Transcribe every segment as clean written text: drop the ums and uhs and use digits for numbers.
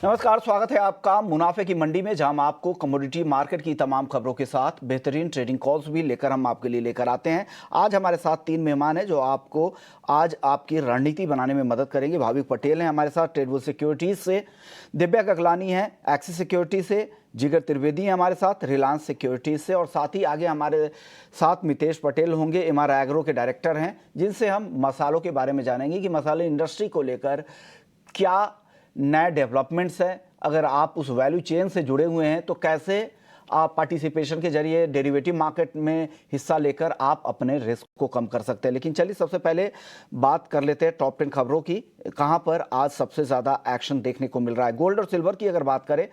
नमस्कार, स्वागत है आपका मुनाफे की मंडी में, जहां हम आपको कमोडिटी मार्केट की तमाम खबरों के साथ बेहतरीन ट्रेडिंग कॉल्स भी लेकर हम आपके लिए लेकर आते हैं। आज हमारे साथ 3 मेहमान हैं जो आपको आज आपकी रणनीति बनाने में मदद करेंगे। भाविक पटेल हैं हमारे साथ ट्रेडबुल सिक्योरिटीज से, दिव्या ककलानी है एक्सिस सिक्योरिटी से, जिगर त्रिवेदी हैं हमारे साथ रिलायंस सिक्योरिटीज से, और साथ ही आगे हमारे साथ मितेश पटेल होंगे, इमारा एग्रो के डायरेक्टर हैं, जिनसे हम मसालों के बारे में जानेंगे कि मसाले इंडस्ट्री को लेकर क्या नए डेवलपमेंट्स है। अगर आप उस वैल्यू चेन से जुड़े हुए हैं तो कैसे आप पार्टिसिपेशन के जरिए डेरिवेटिव मार्केट में हिस्सा लेकर आप अपने रिस्क को कम कर सकते हैं। लेकिन चलिए सबसे पहले बात कर लेते हैं टॉप 10 खबरों की, कहां पर आज सबसे ज़्यादा एक्शन देखने को मिल रहा है। गोल्ड और सिल्वर की अगर बात करें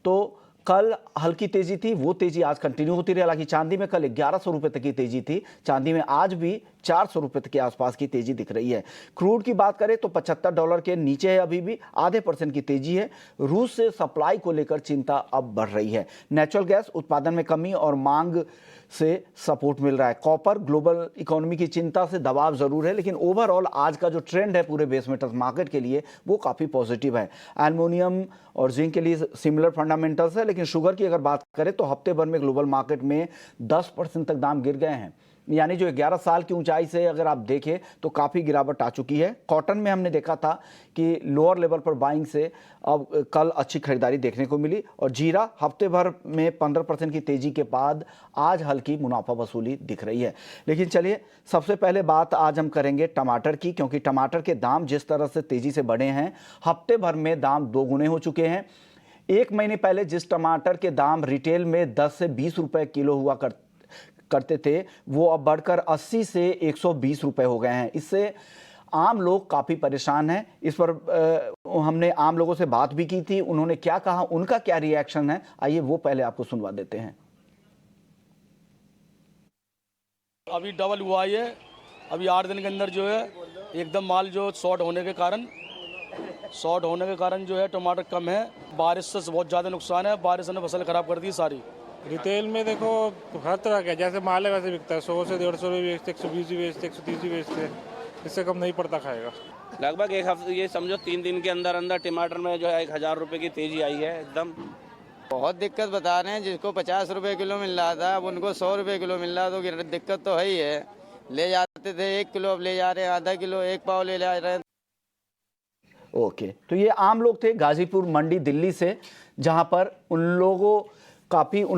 तो कल हल्की तेजी थी, वो तेजी आज कंटिन्यू होती रही। हालांकि चांदी में कल 1100 रुपए तक की तेजी थी, चांदी में आज भी 400 रुपए तक के आसपास की तेजी दिख रही है। क्रूड की बात करें तो $75 के नीचे है, अभी भी ½ % की तेजी है। रूस से सप्लाई को लेकर चिंता अब बढ़ रही है। नेचुरल गैस उत्पादन में कमी और मांग से सपोर्ट मिल रहा है। कॉपर ग्लोबल इकोनॉमी की चिंता से दबाव जरूर है, लेकिन ओवरऑल आज का जो ट्रेंड है पूरे बेस मेटल्स मार्केट के लिए वो काफ़ी पॉजिटिव है। एल्युमिनियम और जिंक के लिए सिमिलर फंडामेंटल्स है, लेकिन शुगर की अगर बात करें तो हफ्ते भर में ग्लोबल मार्केट में 10% तक दाम गिर गए हैं, यानी जो 11 साल की ऊंचाई से अगर आप देखें तो काफ़ी गिरावट आ चुकी है। कॉटन में हमने देखा था कि लोअर लेवल पर बाइंग से अब कल अच्छी खरीदारी देखने को मिली, और जीरा हफ्ते भर में 15% की तेजी के बाद आज हल्की मुनाफा वसूली दिख रही है। लेकिन चलिए सबसे पहले बात आज हम करेंगे टमाटर की, क्योंकि टमाटर के दाम जिस तरह से तेजी से बढ़े हैं, हफ्ते भर में दाम 2 गुने हो चुके हैं। एक महीने पहले जिस टमाटर के दाम रिटेल में 10 से 20 रुपए किलो हुआ करते थे, वो अब बढ़कर 80 से 120 रुपए हो गए हैं। इससे आम लोग काफी परेशान हैं। इस पर हमने आम लोगों से बात भी की थी, उन्होंने क्या कहा, उनका क्या रिएक्शन है, आइए वो पहले आपको सुनवा देते हैं। अभी डबल हुआ है, अभी 8 दिन के अंदर जो है एकदम माल जो शॉर्ट होने के कारण जो है टमाटर कम है। बारिश से बहुत ज़्यादा नुकसान है, बारिश ने फसल खराब कर दी सारी। रिटेल में देखो हर तरह का जैसे माल है वैसे बिकता है, 100 से 150 भी बेचते, 120 भी बेचते, 130 भी बेचते, इससे कम नहीं पड़ता खाएगा। लगभग एक हफ्ते, ये समझो 3 दिन के अंदर अंदर टमाटर में जो है 1000 रुपए की तेजी आई है एकदम। बहुत दिक्कत बता रहे हैं, जिसको 50 रुपए किलो मिल रहा था अब उनको 100 रुपए किलो मिल रहा है, तो दिक्कत तो है ही है। ले जाते थे 1 किलो, अब ले जा रहे हैं आधा किलो, 1 पाव ले जा रहे हैं। ओके, तो ये आम लोग थे गाजीपुर मंडी दिल्ली से, जहां पर उन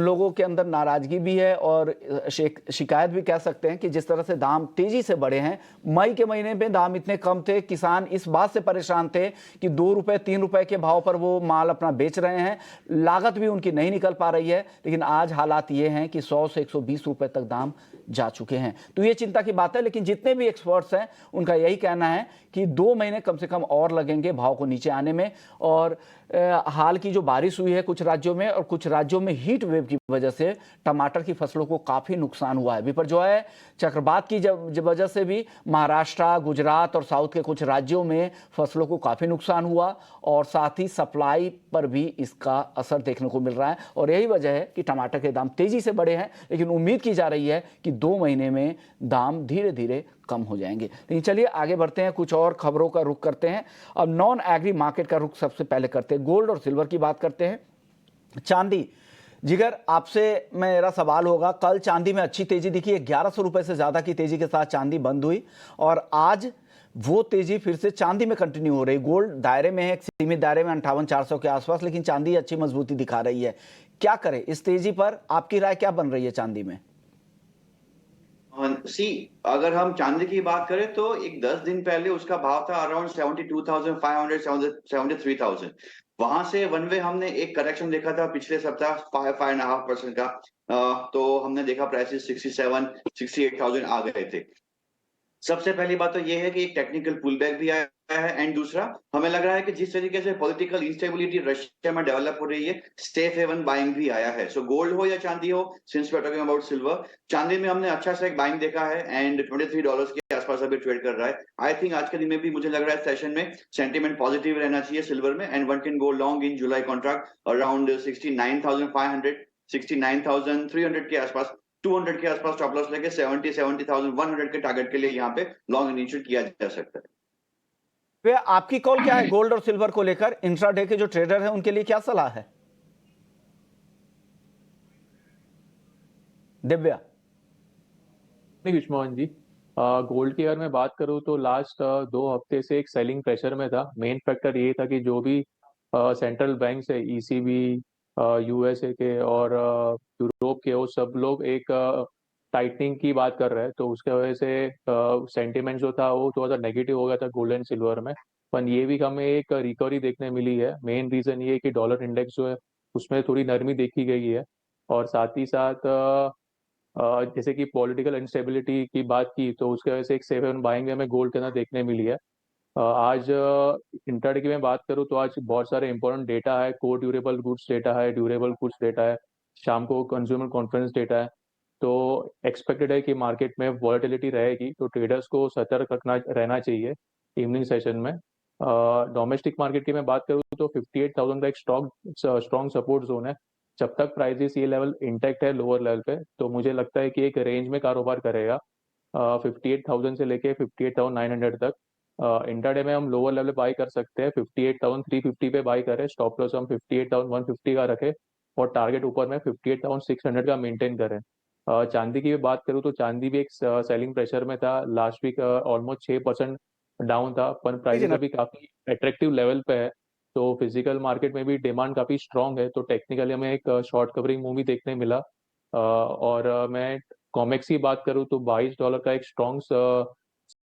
लोगों के अंदर नाराजगी भी है और शिकायत भी कह सकते हैं कि जिस तरह से दाम तेजी से बढ़े हैं। मई के महीने में दाम इतने कम थे, किसान इस बात से परेशान थे कि 2 रुपए 3 रुपए के भाव पर वो माल अपना बेच रहे हैं, लागत भी उनकी नहीं निकल पा रही है। लेकिन आज हालात ये हैं कि 100 से 120 रुपए तक दाम जा चुके हैं, तो ये चिंता की बात है। लेकिन जितने भी एक्सपर्ट्स हैं उनका यही कहना है कि 2 महीने कम से कम और लगेंगे भाव को नीचे आने में। और हाल की जो बारिश हुई है कुछ राज्यों में, और कुछ राज्यों में हीट वेव की वजह से टमाटर की फसलों को काफी नुकसान हुआ है। विपर्जय चक्रवात की वजह से भी महाराष्ट्र, गुजरात और साउथ के कुछ राज्यों में फसलों को काफी नुकसान हुआ, और साथ ही सप्लाई पर भी इसका असर देखने को मिल रहा है। और यही वजह है कि टमाटर के दाम तेजी से बढ़े हैं, लेकिन उम्मीद की जा रही है कि 2 महीने में दाम धीरे धीरे कम हो जाएंगे। लेकिन चलिए आगे बढ़ते हैं, कुछ और खबरों का रुख करते हैं। अब नॉन एग्री मार्केट का रुख सबसे पहले करते हैं, गोल्ड और सिल्वर की बात करते हैं। चांदी, जिगर आपसे मेरा सवाल होगा, कल चांदी में अच्छी तेजी दिखी है, 1100 रुपए से ज्यादा की तेजी के साथ चांदी बंद हुई, और आज वो तेजी फिर से चांदी में कंटिन्यू हो रही। गोल्ड दायरे में है, एक सीमित दायरे में 58,400 के आसपास, लेकिन चांदी अच्छी मजबूती दिखा रही है। क्या करें इस तेजी पर, आपकी राय क्या बन रही है चांदी में? अगर हम चांदी की बात करें तो एक 10 दिन पहले उसका भाव था अराउंड 72,500, 73,000। वहां से वन वे हमने एक करेक्शन देखा था पिछले सप्ताह 5.5% का। तो हमने देखा प्राइसेस 67, 68,000 आ गए थे। सबसे पहली बात तो ये है कि एक टेक्निकल पुल बैक भी आया है, एंड दूसरा हमें लग रहा है कि जिस तरीके से पॉलिटिकल इंस्टेबिलिटी रशिया में डेवलप हो रही है, सेफ हेवन बाइंग भी आया है। सो गोल्ड हो या चांदी हो, since we are talking about silver, चांदी में हमने अच्छा सा एक बाइंग देखा है, एंड $23 के आसपास अभी ट्रेड कर रहा है। आई थिंक आज के दिन में भी मुझे लग रहा है सेशन में सेंटीमेंट पॉजिटिव रहना चाहिए सिल्वर में, and one can go long in July contract around 69,500, 69,300 के आसपास, 200 के आसपास स्टॉप लॉस लेके 70,100 के टारगेट के लिए यहाँ पे लॉन्ग इनिशिएट किया जा सकता है। वे आपकी कॉल क्या है गोल्ड और सिल्वर को लेकर? इंट्राडे के जो ट्रेडर हैं उनके लिए क्या सलाह है? दिव्या। नहीं विश्वमोहन जी, गोल्ड की अगर मैं बात करूँ तो लास्ट 2 हफ्ते से एक सेलिंग प्रेशर में था। मेन फैक्टर ये था कि जो भी सेंट्रल बैंक है, ईसीबी, यूएसए के और यूरोप के, वो सब लोग एक टाइटनिंग की बात कर रहे हैं, तो उसके वजह से सेंटिमेंट जो था वो थोड़ा सा नेगेटिव हो गया था गोल्ड एंड सिल्वर में। पर ये भी हमें एक रिकवरी देखने मिली है। मेन रीजन ये है कि डॉलर इंडेक्स जो है उसमें थोड़ी नरमी देखी गई है, और साथ ही साथ जैसे कि पॉलिटिकल इंस्टेबिलिटी की बात की तो उसके वजह से एक सेफ हेवन बाइंग हमें गोल्ड के अंदर देखने मिली है। आज इंट्राडे की मैं बात करूँ तो आज बहुत सारे इंपॉर्टेंट डेटा है, कोर ड्यूरेबल गुड्स डेटा है, ड्यूरेबल गुड्स डेटा है, शाम को कंज्यूमर कॉन्फिडेंस डेटा है। तो एक्सपेक्टेड है कि मार्केट में वॉलेटिलिटी रहेगी, तो ट्रेडर्स को सतर्क रहना चाहिए इवनिंग सेशन में। डोमेस्टिक मार्केट की मैं बात करूँ तो 58,000 का एक स्ट्रॉन्ग सपोर्ट जोन है। जब तक प्राइजेस ये लेवल इंटैक्ट है लोअर लेवल पे, तो मुझे लगता है कि एक रेंज में कारोबार करेगा 58,000 से लेके 58,900 तक। इंट्राडे में हम लोअर लेवल बाई कर सकते हैं, 58,350 पे बाई करें, स्टॉप लॉस हम 58,150 का रखें और टारगेट ऊपर में 58,600 का मेंटेन करें। चांदी की भी बात करूँ तो चांदी भी एक सेलिंग प्रेशर में था। लास्ट वीक ऑलमोस्ट 6% डाउन था, पर प्राइसेस अभी काफी अट्रैक्टिव लेवल पे है। तो फिजिकल मार्केट में भी डिमांड काफी स्ट्रांग है, तो टेक्निकली हमें एक शॉर्ट कवरिंग मूव भी देखने मिला। और मैं कॉमेक्स की बात करूँ तो $22 का एक स्ट्रॉन्ग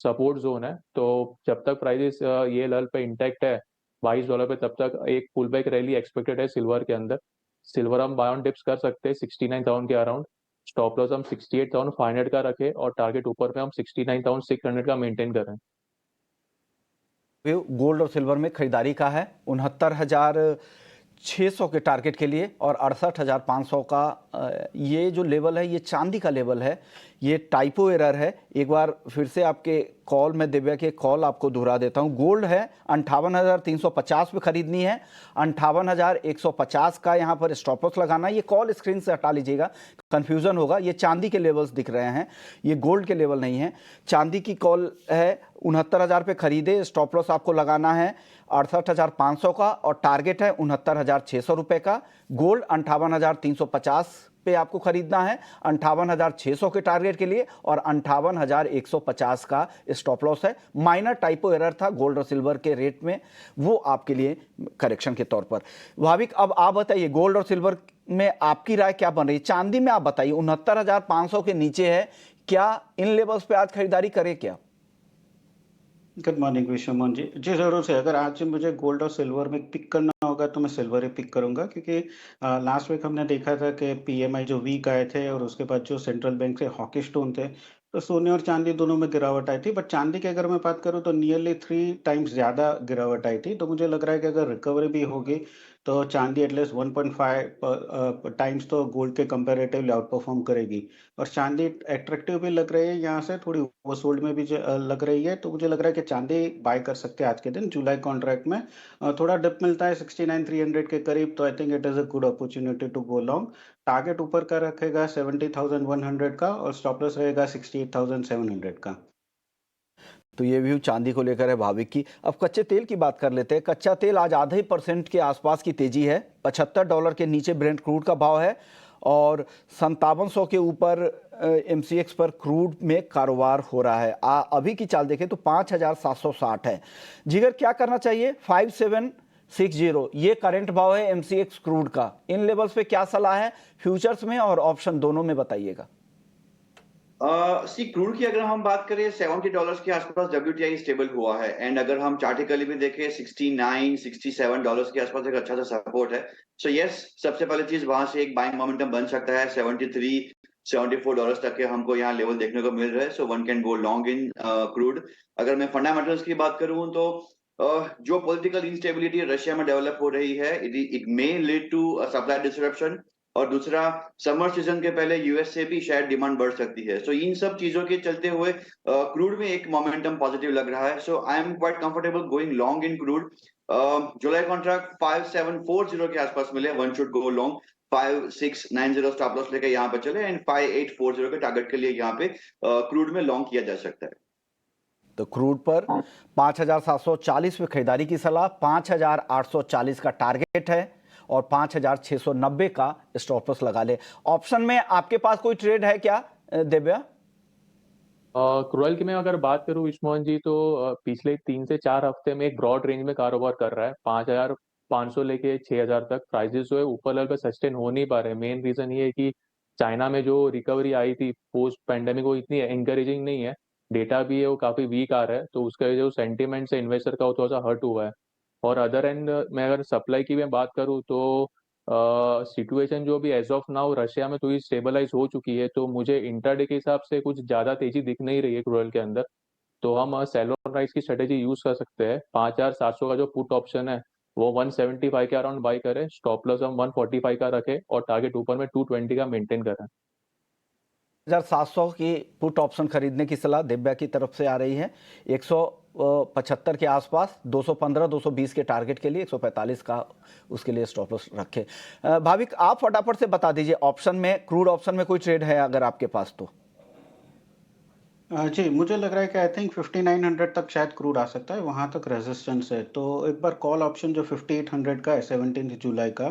सपोर्ट जोन है। तो जब तक प्राइसेस ये लेवल पे इंटैक्ट है $22 पे, तब तक एक पुल बैक रैली एक्सपेक्टेड है सिल्वर के अंदर। सिल्वर हम बाय ऑन डिप्स कर सकते हैं 69,000 के अराउंड, स्टॉप लॉस हम 68,500 का रखें और टारगेट ऊपर में हम 69,600 का मेंटेन करें। गोल्ड और सिल्वर में खरीदारी का है 69,600 के टारगेट के लिए और 68,500 का ये जो लेवल है ये चांदी का लेवल है। ये टाइपो एरर है। एक बार फिर से आपके कॉल में दिव्या के कॉल आपको दोहरा देता हूँ। गोल्ड है 58,350 पे खरीदनी है, 58,150 का यहाँ पर स्टॉप लॉस लगाना है। ये कॉल स्क्रीन से हटा लीजिएगा, कंफ्यूजन होगा। ये चांदी के लेवल्स दिख रहे हैं, ये गोल्ड के लेवल नहीं है। चांदी की कॉल है 69,000 पे खरीदे, स्टॉप लॉस आपको लगाना है 68,500 का और टारगेट है 69,600 रुपये का। गोल्ड 58,350 पे आपको खरीदना है 58,600 के टारगेट के लिए और 58,150 का स्टॉप लॉस है। माइनर टाइपो एरर था गोल्ड और सिल्वर के रेट में, वो आपके लिए करेक्शन के तौर पर। भाविक, अब आप बताइए गोल्ड और सिल्वर में आपकी राय क्या बन रही है? चांदी में आप बताइए 69,500 के नीचे है, क्या इन लेवल्स पे आज खरीदारी करें क्या? गुड मॉर्निंग विश्वमोहन जी। जी ज़रूर से, अगर आज मुझे गोल्ड और सिल्वर में पिक करना होगा तो मैं सिल्वर ही पिक करूंगा, क्योंकि लास्ट वीक हमने देखा था कि पीएमआई जो वीक आए थे और उसके बाद जो सेंट्रल बैंक से हॉकिश टोन थे, तो सोने और चांदी दोनों में गिरावट आई थी। बट चांदी की अगर मैं बात करूं तो नियरली 3 टाइम्स ज़्यादा गिरावट आई थी। तो मुझे लग रहा है कि अगर रिकवरी भी होगी तो चांदी एटलीस्ट 1.5 टाइम्स तो गोल्ड के कंपैरेटिवली आउट परफॉर्म करेगी। और चांदी अट्रैक्टिव भी लग रही है, यहाँ से थोड़ी ओवरसोल्ड में भी लग रही है। तो मुझे लग रहा है कि चांदी बाय कर सकते हैं आज के दिन। जुलाई कॉन्ट्रैक्ट में थोड़ा डिप मिलता है 69,300 के करीब, तो I think it is a good opportunity to go long. Target ऊपर का रखेगा 70,100 का और स्टॉप लॉस रहेगा 68,700 का। तो ये व्यू चांदी को लेकर है भाविक की। अब कच्चे तेल की बात कर लेते हैं। कच्चा तेल आज आधे % के आसपास की तेजी है। $75 के नीचे ब्रेंट क्रूड का भाव है और 5700 के ऊपर MCX पर क्रूड में कारोबार हो रहा है। अभी की चाल देखें तो 5,760 है। जिगर, क्या करना चाहिए? 5760 ये करंट भाव है MCX क्रूड का। इन लेवल्स पे क्या सलाह है फ्यूचर्स में और ऑप्शन दोनों में, बताइएगा। क्रूड की अगर हम बात करें $70 के आसपास WTI स्टेबल हुआ है। एंड अगर हम चार्टिकली भी देखें 69-67 के आसपास एक अच्छा सा सपोर्ट है। सो यस, सबसे पहली चीज वहां से एक बाइंग मोमेंटम बन सकता है। $73-74 तक के हमको यहाँ लेवल देखने को मिल रहा है। So one can go long in crude. अगर मैं फंडामेंटल्स की बात करूं तो जो पॉलिटिकल इंस्टेबिलिटी रशिया में डेवलप हो रही है, it may lead to supply disruption. और दूसरा, समर सीजन के पहले यूएस से भी शायद डिमांड बढ़ सकती है। सो इन सब चीजों के चलते हुए क्रूड में एक मोमेंटम पॉजिटिव लग रहा है। So I am quite comfortable going long in crude. जुलाई कॉन्ट्रैक्ट 5740 के आसपास मिले, one should go long. 5690 stop loss लेकर यहाँ पे चले एंड 5840 के टारगेट के लिए यहाँ पे क्रूड में लॉन्ग किया जा सकता है। तो क्रूड पर 5,740 पे खरीदारी की सलाह, 5,840 का टारगेट है और 5,690 का स्टॉप लॉस लगा ले। ऑप्शन में आपके पास कोई ट्रेड है क्या दिव्या? क्रूड की मैं अगर बात करूं विश्वमोहन जी, तो पिछले 3 से 4 हफ्ते में एक ब्रॉड रेंज में कारोबार कर रहा है। 5,500 लेके 6,000 तक प्राइसेस जो है ऊपर लेवल पे सस्टेन हो नहीं पा रहे। मेन रीजन ये है कि चाइना में जो रिकवरी आई थी पोस्ट पैंडेमिक वो इतनी एनकरेजिंग नहीं है। डेटा भी है वो काफी वीक आ रहा है, तो उसका जो सेंटीमेंट है इन्वेस्टर का वो थोड़ा सा हर्ट हुआ है। और अदर एंड मैं अगर सप्लाई की मैं बात करूँ तो सिचुएशन जो भी एज ऑफ नाउ रशिया में थोड़ी स्टेबलाइज हो चुकी है, तो मुझे इंट्राडे के हिसाब से कुछ ज्यादा तेजी दिख नहीं रही है क्रूड के अंदर। तो हम सेल ऑन राइज की स्ट्रेटेजी यूज कर सकते हैं। 5,700 का जो पुट ऑप्शन है वो 175 के अराउंड बाई करें, स्टॉप लॉस हम 145 का रखें और टारगेट ऊपर में 220 का मेंटेन करें। 1,700 की पुट ऑप्शन खरीदने की सलाह दिव्या की तरफ से आ रही है। 175 के आसपास, 215 220 के टारगेट के लिए, 145 का उसके लिए स्टॉप लॉस रखे। भाविक, आप फटाफट से बता दीजिए, ऑप्शन में, क्रूड ऑप्शन में कोई ट्रेड है अगर आपके पास तो? जी, मुझे लग रहा है कि आई थिंक 5900 तक शायद क्रूड आ सकता है, वहाँ तक रेजिस्टेंस है। तो एक बार कॉल ऑप्शन जो 5800 का है 17 जुलाई का,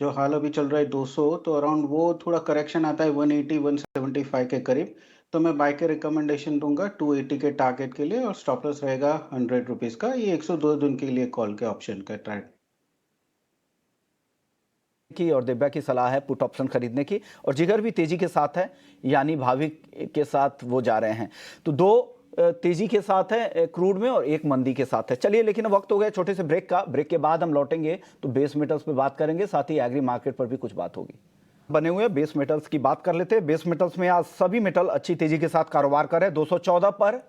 जो हाल अभी चल रहा है 200, तो अराउंड वो थोड़ा करेक्शन आता है 180 175 के करीब। तो मैं बाय के रिकमेंडेशन दूंगा 280 के टारगेट के लिए और स्टॉप लॉस रहेगा 100 रुपीज़ का। ये 102 दिन के लिए कॉल के ऑप्शन का ट्रेड की और दिव्या की सलाह है पुट ऑप्शन खरीदने की, और जिगर भी तेजी के साथ है, यानी भाविक के साथ वो जा रहे हैं। तो 2 तेजी के साथ है क्रूड में और 1 मंदी के साथ है। चलिए, लेकिन वक्त हो गया छोटे से ब्रेक का। ब्रेक के बाद हम लौटेंगे तो बेस मेटल्स पे बात करेंगे, साथ ही एग्री मार्केट पर भी कुछ बात होगी। बने हुए बेस मेटल्स की बात कर लेते हैं। बेस मेटल्स में आज सभी मेटल अच्छी तेजी के साथ कारोबार कर रहे हैं। 214 पर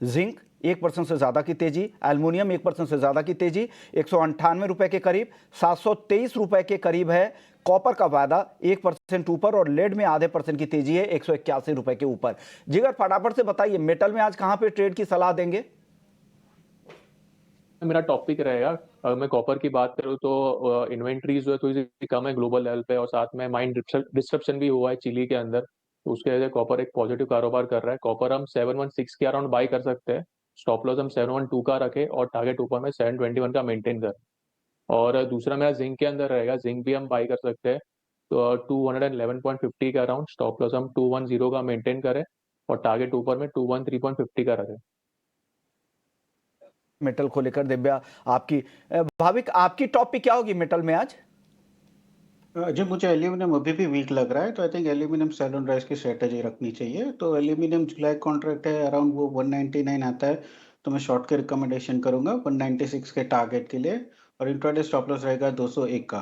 जिंक 1% से ज्यादा की तेजी, एल्युमिनियम 1% से ज्यादा की तेजी, 198 रुपए के करीब, 723 रुपए के करीब है कॉपर का वायदा, 1% ऊपर, और लेड में आधे % की तेजी है, 181 रुपए के ऊपर। जिगर, फटाफट से बताइए, मेटल में आज कहां पे ट्रेड की सलाह देंगे? मेरा टॉपिक रहेगा, अगर मैं कॉपर की बात करूँ तो इन्वेंट्रीज जो है थोड़ी सी कम है ग्लोबल लेवल पे, और साथ में माइन डिस्ट्रप्शन भी हुआ है चिली के अंदर, तो उसके वजह से कॉपर एक पॉजिटिव कारोबार कर रहा है। कॉपर हम 716 के अराउंड बाई कर सकते हैं, स्टॉप लॉस हम 712 का रखें और टारगेट ऊपर में 721 का मेंटेन करें। और दूसरा मेरा जिंक के अंदर रहेगा, जिंक भी हम बाई कर सकते हैं, तो 211.50 के अराउंड, स्टॉप लॉस हम 210 का मेंटेन करें और टारगेट ऊपर में 213.50 का रखें। मेटल को लेकर दिव्या आपकी, भाविक आपकी टॉप पिक क्या होगी मेटल में आज? जी, मुझे एल्यूमिनियम अभी भी वीक लग रहा है, तो I think aluminium sell on rise की स्ट्रेटेजी रखनी चाहिए। तो एल्यूमिनियम जुलाई कॉन्ट्रैक्ट है, अराउंड वो 199 आता है, तो मैं शॉर्ट के रिकमेंडेशन करूंगा 196 के टारगेट के लिए, और इंट्राडे स्टॉप लॉस रहेगा 201 का।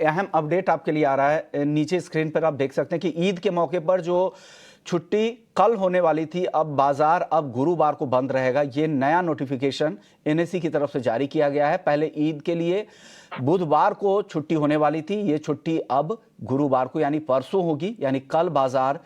अहम अपडेट आपके लिए आ रहा है, नीचे स्क्रीन पर आप देख सकते हैं कि ईद के मौके पर जो छुट्टी कल होने वाली थी, अब बाजार अब गुरुवार को बंद रहेगा। ये नया नोटिफिकेशन एनएसई की तरफ से जारी किया गया है। पहले ईद के लिए बुधवार को छुट्टी होने वाली थी, ये छुट्टी अब गुरुवार को यानी परसों होगी, यानी कल बाजार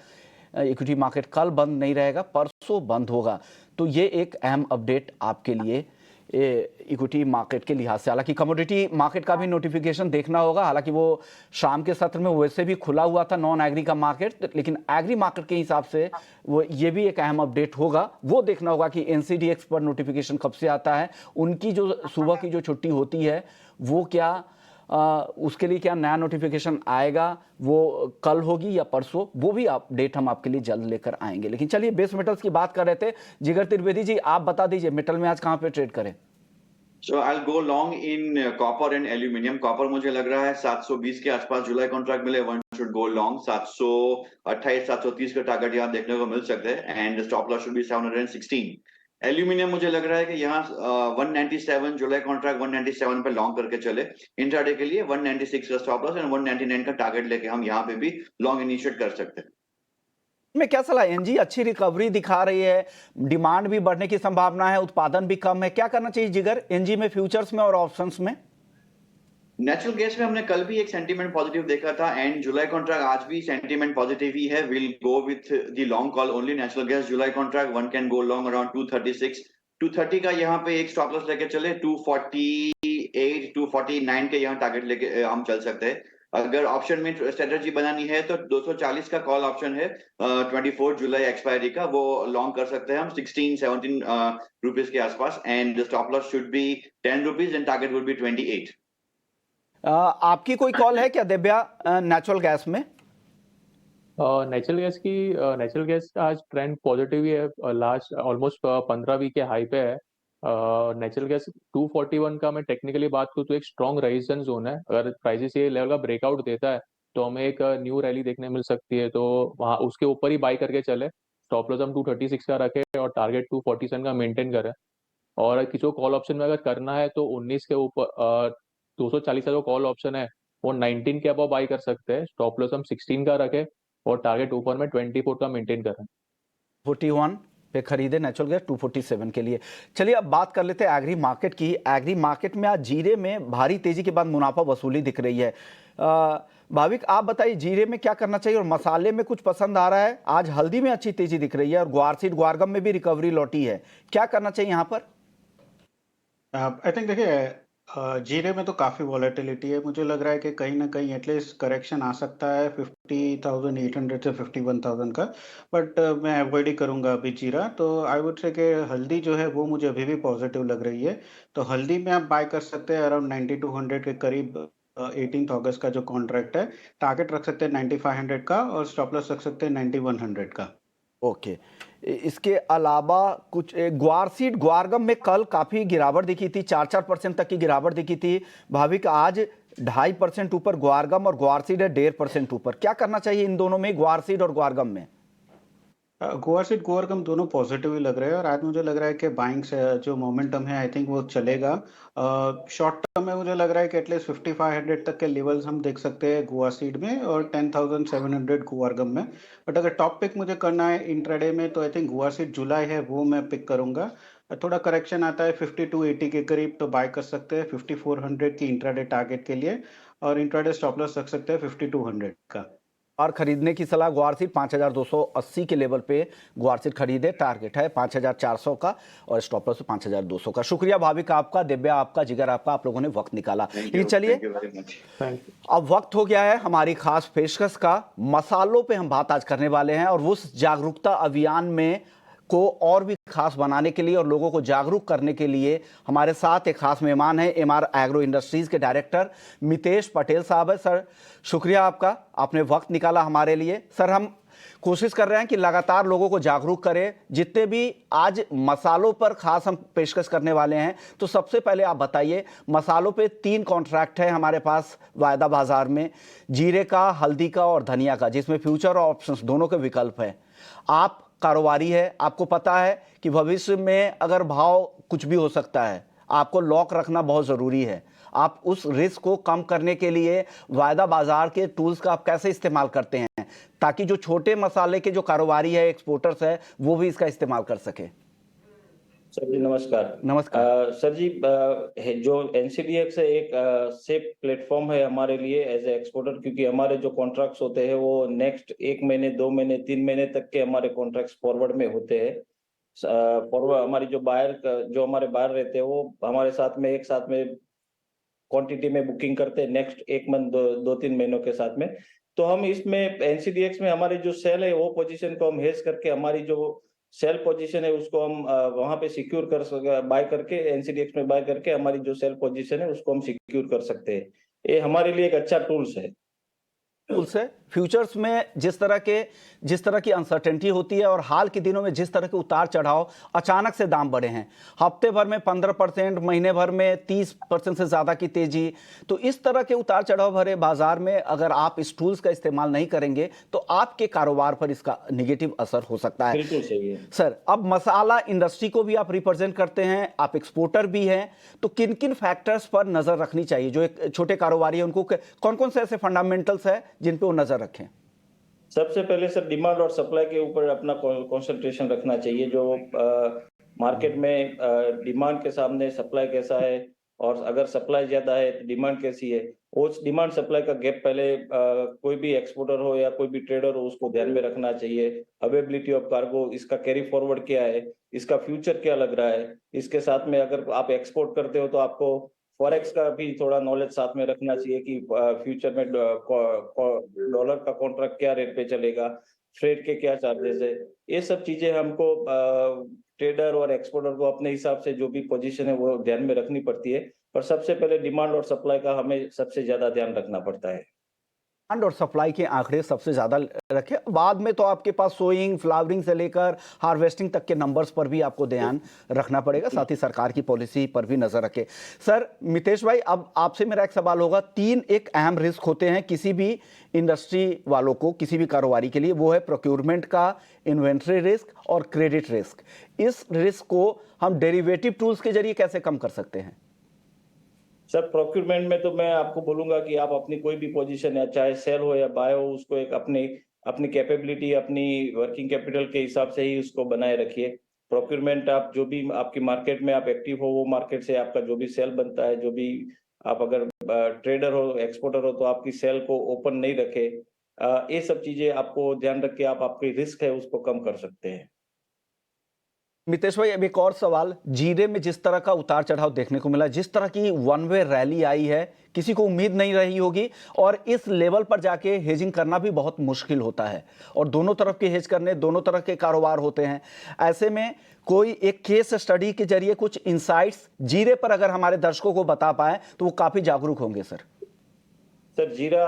इक्विटी मार्केट कल बंद नहीं रहेगा, परसों बंद होगा। तो ये एक अहम अपडेट आपके लिए इक्विटी मार्केट के लिहाज से। हालांकि कमोडिटी मार्केट का भी नोटिफिकेशन देखना होगा, हालांकि वो शाम के सत्र में वैसे भी खुला हुआ था नॉन एग्री का मार्केट, लेकिन एग्री मार्केट के हिसाब से वो ये भी एक अहम अपडेट होगा। वो देखना होगा कि एनसीडीएक्स पर नोटिफिकेशन कब से आता है, उनकी जो सुबह की जो छुट्टी होती है वो क्या उसके लिए क्या नया नोटिफिकेशन आएगा, वो कल होगी या परसों, वो भी अपडेट हम आपके लिए जल्द लेकर आएंगे। लेकिन चलिए बेस मेटल्स की बात कर रहे थे, जिगर त्रिवेदी जी आप बता दीजिए मेटल में आज कहां पे ट्रेड करें? So I'll go long in copper and aluminium. Copper मुझे लग रहा है 720 के आसपास जुलाई कॉन्ट्रैक्ट मिले, वन शुड गो लॉन्ग। 728 730 का टारगेट यहाँ देखने को मिल सकते हैं, and stop loss should be 716। Aluminium मुझे लग रहा है कि यहाँ 197 जुलाई कॉन्ट्रैक्ट 197 पे लॉन्ग करके चले। इंट्राडे के लिए 196 का स्टॉप लॉस एंड 199 का टारगेट लेके हम यहाँ पे भी लॉन्ग इनिशिएट कर सकते हैं। में क्या सलाह? एनजी अच्छी रिकवरी दिखा रही है, डिमांड भी बढ़ने की संभावना है, उत्पादन भी कम है, क्या करना चाहिए जिगर एनजी में, फ्यूचर्स में और ऑप्शंस में? नेचुरल गैस में हमने कल भी एक सेंटीमेंट पॉजिटिव देखा था, एंड जुलाई कॉन्ट्रैक्ट आज भी सेंटीमेंट पॉजिटिव ही है। Will go with the long call only. Natural gas July contract one can go long around 236 230 का यहाँ पे एक स्टॉप लॉस लेके चले, 248 249 के यहाँ टारगेट लेके हम चल सकते हैं। अगर ऑप्शन में स्ट्रेटजी बनानी है तो 240 का कॉल ऑप्शन है 24 जुलाई एक्सपायरी का, वो लॉन्ग कर सकते हैं हम 16-17 रुपीज के आसपास, and the stop loss should be 10 rupees and target would be 28। आपकी कोई कॉल है क्या दिव्या नेचुरल गैस में? नेचुरल गैस का आज ट्रेंड पॉजिटिव ही है। लास्ट ऑलमोस्ट 15 वीक के हाई पे है। नेचुरल गैस 241 का मैं टेक्निकली बात करूँ तो एक स्ट्रॉन्ग रेजिस्टेंस जोन है। अगर प्राइसेस ये लेवल का ब्रेकआउट देता है तो हमें एक न्यू रैली देखने मिल सकती है, तो वहाँ उसके ऊपर ही बाई करके चले। स्टॉप लॉस हम 236 का रखे और टारगेट 247 का मेंटेन करें। और किसी को कॉल ऑप्शन में अगर करना है तो 19 के ऊपर 240 का जो कॉल ऑप्शन है वो 19 के अबव बाई कर सकते हैं। स्टॉप लॉस हम 16 का रखें और टारगेट ऊपर में 24 का मेंटेन करें। 41 पे खरीदे नेचुरल गैस 247 के लिए। चलिए अब बात कर लेते हैं एग्री मार्केट की। एग्री मार्केट में आज जीरे में भारी तेजी के बाद मुनाफा वसूली दिख रही है। भाविक आप बताइए जीरे में क्या करना चाहिए और मसाले में कुछ पसंद आ रहा है? आज हल्दी में अच्छी तेजी दिख रही है और ग्वारसीड ग्वारगम में भी रिकवरी लौटी है, क्या करना चाहिए यहाँ पर? आई थिंक देखिए जीरे में तो काफ़ी वॉलेटिलिटी है। मुझे लग रहा है कि कहीं ना कहीं एटलीस्ट करेक्शन आ सकता है 50,800 से 51,000 का, बट मैं अवॉइड ही करूंगा अभी जीरा। तो आई वुड से कि हल्दी जो है वो मुझे अभी भी पॉजिटिव लग रही है, तो हल्दी में आप बाय कर सकते हैं अराउंड 9200 के करीब। 18 अगस्त का जो कॉन्ट्रैक्ट है, टारगेट रख सकते हैं 9500 का और स्टॉप लॉस रख सकते हैं 9100 का। ओके, इसके अलावा कुछ ग्वारसीड ग्वारगम में कल काफी गिरावट दिखी थी, 4% तक की गिरावट दिखी थी। भाविक आज 2.5% ऊपर ग्वारगम और ग्वारसीड है 1.5% ऊपर। क्या करना चाहिए इन दोनों में, ग्वारसीड और ग्वारगम में? ग्वारसीड ग्वारगम दोनों पॉजिटिव ही लग रहे हैं और आज मुझे लग रहा है कि बाइंग से जो मोमेंटम है आई थिंक वो चलेगा। शॉर्ट टर्म में मुझे लग रहा है कि एटलीस्ट 5500 तक के लेवल्स हम देख सकते हैं ग्वारसीड में और 10,700 ग्वारगम में। बट अगर टॉप पिक मुझे करना है इंट्राडे में तो आई थिंक ग्वारसीड जुलाई है वो मैं पिक करूंगा। थोड़ा करेक्शन आता है 5280 के करीब तो बाय कर सकते हैं 5400 की इंट्राडे टारगेट के लिए, और इंट्राडे स्टॉप लॉस रख सकते हैं 5200 का। और खरीदने की सलाह ग्वारसीड 5280 के लेवल पे ग्वारसीड खरीदे, टारगेट है 5400 का और स्टॉप लॉस 5200 का। शुक्रिया भाविक आपका, दिव्या आपका, जिगर आपका, आप लोगों ने वक्त निकाला। ये चलिए अब वक्त हो गया है हमारी खास पेशकश का। मसालों पे हम बात आज करने वाले हैं और उस जागरूकता अभियान में को और भी खास बनाने के लिए और लोगों को जागरूक करने के लिए हमारे साथ एक खास मेहमान है, एमआर एग्रो इंडस्ट्रीज के डायरेक्टर मितेश पटेल साहब है। सर शुक्रिया आपका, आपने वक्त निकाला हमारे लिए। सर हम कोशिश कर रहे हैं कि लगातार लोगों को जागरूक करें। जितने भी आज मसालों पर खास हम पेशकश करने वाले हैं, तो सबसे पहले आप बताइए, मसालों पे 3 कॉन्ट्रैक्ट है हमारे पास वायदा बाजार में, जीरे का, हल्दी का और धनिया का, जिसमें फ्यूचर और ऑप्शंस दोनों के विकल्प हैं। आप कारोबारी है, आपको पता है कि भविष्य में अगर भाव कुछ भी हो सकता है, आपको लॉक रखना बहुत ज़रूरी है। आप उस रिस्क को कम करने के लिए वायदा बाजार के टूल्स का आप कैसे इस्तेमाल करते हैं ताकि जो छोटे मसाले के जो कारोबारी है, एक्सपोर्टर्स है, वो भी इसका इस्तेमाल कर सके? सर जी नमस्कार। नमस्कार। सर जी जो एनसीडीएक्स है एक सेफ प्लेटफॉर्म है हमारे लिए एज ए एक्सपोर्टर, क्योंकि हमारे जो कॉन्ट्रैक्ट्स होते हैं वो नेक्स्ट 1 महीने 2 महीने 3 महीने तक के हमारे कॉन्ट्रैक्ट्स फॉरवर्ड में होते हैं। फॉरवर्ड हमारी जो हमारे बायर रहते हैं वो हमारे साथ में एक साथ में क्वांटिटी में बुकिंग करते हैं नेक्स्ट 1 मंथ 2-3 महीनों के साथ में। तो हम इसमें एनसीडीएक्स में हमारी जो सेल है वो पोजीशन को हम हेज करके हमारी जो सेल पोजीशन है उसको हम वहां पे सिक्योर बाय करके एनसीडीएक्स में बाय करके हमारी जो सेल पोजीशन है उसको हम सिक्योर कर सकते हैं। ये हमारे लिए एक अच्छा टूल्स है। फ्यूचर्स में जिस तरह की अनसर्टेनिटी होती है और हाल के दिनों में जिस तरह के उतार चढ़ाव, अचानक से दाम बढ़े हैं, हफ्ते भर में 15%, महीने भर में 30% से ज़्यादा की तेजी, तो इस तरह के उतार चढ़ाव भरे बाजार में अगर आप इस टूल्स का इस्तेमाल नहीं करेंगे तो आपके कारोबार पर इसका निगेटिव असर हो सकता है। बिल्कुल सही है सर। अब मसाला इंडस्ट्री को भी आप रिप्रेजेंट करते हैं, आप एक्सपोर्टर भी हैं, तो किन किन फैक्टर्स पर नज़र रखनी चाहिए? जो एक छोटे कारोबारी है उनको कौन कौन से ऐसे फंडामेंटल्स है जिन पे वो नजर रखें? सबसे पहले सर डिमांड और सप्लाई के ऊपर अपना कंसंट्रेशन रखना चाहिए। जो मार्केट में डिमांड के सामने सप्लाई कैसा है और अगर सप्लाई ज्यादा है तो डिमांड कैसी है, उस डिमांड सप्लाई का गैप पहले कोई भी एक्सपोर्टर हो या कोई भी ट्रेडर हो उसको ध्यान में रखना चाहिए। अवेलेबिलिटी ऑफ कार्गो, इसका कैरी फॉरवर्ड क्या है, इसका फ्यूचर क्या लग रहा है। इसके साथ में अगर आप एक्सपोर्ट करते हो तो आपको फॉरेक्स का भी थोड़ा नॉलेज साथ में रखना चाहिए कि फ्यूचर में डॉलर का कॉन्ट्रैक्ट क्या रेट पे चलेगा, फ्रेट के क्या चार्जेस है। ये सब चीजें हमको ट्रेडर और एक्सपोर्टर को अपने हिसाब से जो भी पोजीशन है वो ध्यान में रखनी पड़ती है। पर सबसे पहले डिमांड और सप्लाई का हमें सबसे ज्यादा ध्यान रखना पड़ता है। डिमांड और सप्लाई के आंकड़े सबसे ज्यादा रखें, बाद में तो आपके पास सोइंग, फ्लावरिंग से लेकर हार्वेस्टिंग तक के नंबर्स पर भी आपको ध्यान रखना पड़ेगा, साथ ही सरकार की पॉलिसी पर भी नजर रखें। सर मितेश भाई, अब आपसे मेरा एक सवाल होगा। तीन एक अहम रिस्क होते हैं किसी भी इंडस्ट्री वालों को, किसी भी कारोबारी के लिए, वो है प्रोक्योरमेंट का, इन्वेंट्री रिस्क और क्रेडिट रिस्क। इस रिस्क को हम डेरिवेटिव टूल्स के जरिए कैसे कम कर सकते हैं? सर प्रोक्यूरमेंट में तो मैं आपको बोलूंगा कि आप अपनी कोई भी पोजीशन है, चाहे सेल हो या बाय हो, उसको एक अपनी कैपेबिलिटी, अपनी वर्किंग कैपिटल के हिसाब से ही उसको बनाए रखिए। प्रोक्यूरमेंट आप जो भी आपकी मार्केट में आप एक्टिव हो, वो मार्केट से आपका जो भी सेल बनता है, जो भी आप अगर ट्रेडर हो, एक्सपोर्टर हो, तो आपकी सेल को ओपन नहीं रखे। ये सब चीजें आपको ध्यान रख के आप आपकी रिस्क है उसको कम कर सकते हैं। मितेश भाई, अब एक और सवाल। जीरे में जिस तरह का उतार चढ़ाव देखने को मिला, जिस तरह की वन वे रैली आई है, किसी को उम्मीद नहीं रही होगी, और इस लेवल पर जाके हेजिंग करना भी बहुत मुश्किल होता है, और दोनों तरफ के हेज करने, दोनों तरह के कारोबार होते हैं। ऐसे में कोई एक केस स्टडी के जरिए कुछ इंसाइट्स जीरे पर अगर हमारे दर्शकों को बता पाए तो वो काफी जागरूक होंगे। सर जीरा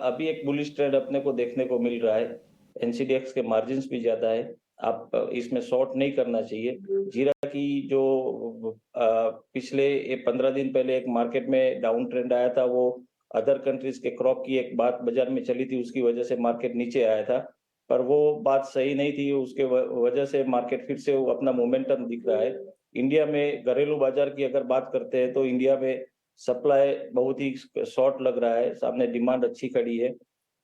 अभी एक बुलिश ट्रेंड अपने को देखने को मिल रहा है। एनसीडीएक्स के मार्जिन्स भी ज्यादा है, आप इसमें शॉर्ट नहीं करना चाहिए। जीरा की जो पिछले 15 दिन पहले एक मार्केट में डाउन ट्रेंड आया था, वो अदर कंट्रीज के क्रॉप की एक बात बाजार में चली थी, उसकी वजह से मार्केट नीचे आया था, पर वो बात सही नहीं थी। उसके वजह से मार्केट फिर से अपना मोमेंटम दिख रहा है। इंडिया में घरेलू बाजार की अगर बात करते हैं तो इंडिया में सप्लाई बहुत ही शॉर्ट लग रहा है, सामने डिमांड अच्छी खड़ी है।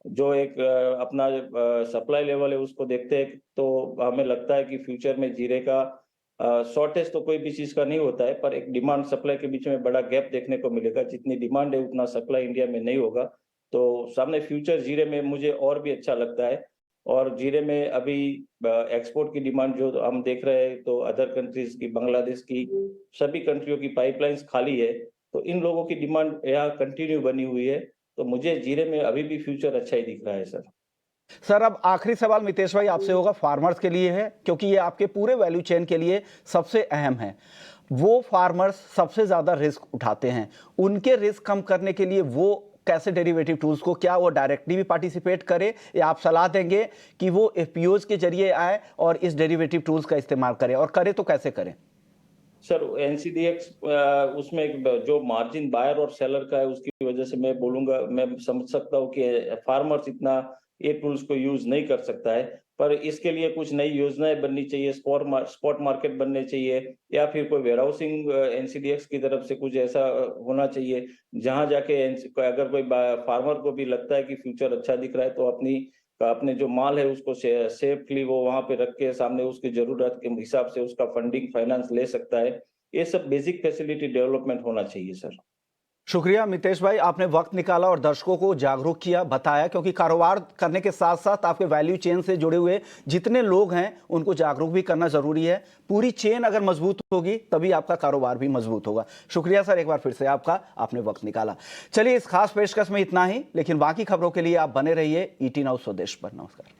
जो एक अपना सप्लाई लेवल है उसको देखते हैं तो हमें लगता है कि फ्यूचर में जीरे का शॉर्टेज तो कोई भी चीज का नहीं होता है, पर एक डिमांड सप्लाई के बीच में बड़ा गैप देखने को मिलेगा। जितनी डिमांड है उतना सप्लाई इंडिया में नहीं होगा, तो सामने फ्यूचर जीरे में मुझे और भी अच्छा लगता है। और जीरे में अभी एक्सपोर्ट की डिमांड जो हम देख रहे हैं, तो अदर कंट्रीज की, बांग्लादेश की, सभी कंट्रियों की पाइपलाइंस खाली है, तो इन लोगों की डिमांड यहाँ कंटिन्यू बनी हुई है। तो मुझे जीरे में अभी भी फ्यूचर अच्छा ही दिख रहा है। सर अब आखिरी सवाल मितेश भाई आपसे होगा, फार्मर्स के लिए है, क्योंकि ये आपके पूरे वैल्यू चेन के लिए सबसे अहम है। वो फार्मर्स सबसे ज्यादा रिस्क उठाते हैं, उनके रिस्क कम करने के लिए वो कैसे डेरिवेटिव टूल्स को, क्या वो डायरेक्टली भी पार्टिसिपेट करे, या आप सलाह देंगे कि वो एफपीओज के जरिए आए और इस डेरिवेटिव टूल्स का इस्तेमाल करें, और करे तो कैसे करें? सर एनसीडीएक्स उसमें जो मार्जिन बायर और सेलर का है, उसकी वजह से मैं बोलूंगा, मैं समझ सकता हूँ कि फार्मर्स इतना ये टूल्स को यूज नहीं कर सकता है, पर इसके लिए कुछ नई योजनाएं बननी चाहिए, स्पॉट मार्केट बनने चाहिए, या फिर कोई वेयरहाउसिंग एनसीडीएक्स की तरफ से कुछ ऐसा होना चाहिए जहां जाके अगर कोई फार्मर को भी लगता है कि फ्यूचर अच्छा दिख रहा है, तो अपने जो माल है उसको सेफली वो वहां पे रख के सामने उसकी जरूरत के हिसाब से उसका फंडिंग फाइनेंस ले सकता है। ये सब बेसिक फैसिलिटी डेवलपमेंट होना चाहिए। सर शुक्रिया मितेश भाई, आपने वक्त निकाला और दर्शकों को जागरूक किया, बताया, क्योंकि कारोबार करने के साथ साथ आपके वैल्यू चेन से जुड़े हुए जितने लोग हैं उनको जागरूक भी करना जरूरी है। पूरी चेन अगर मजबूत होगी तभी आपका कारोबार भी मजबूत होगा। शुक्रिया सर एक बार फिर से आपका, आपने वक्त निकाला। चलिए इस खास पेशकश में इतना ही, लेकिन बाकी खबरों के लिए आप बने रहिए ET Now स्वदेश पर। नमस्कार।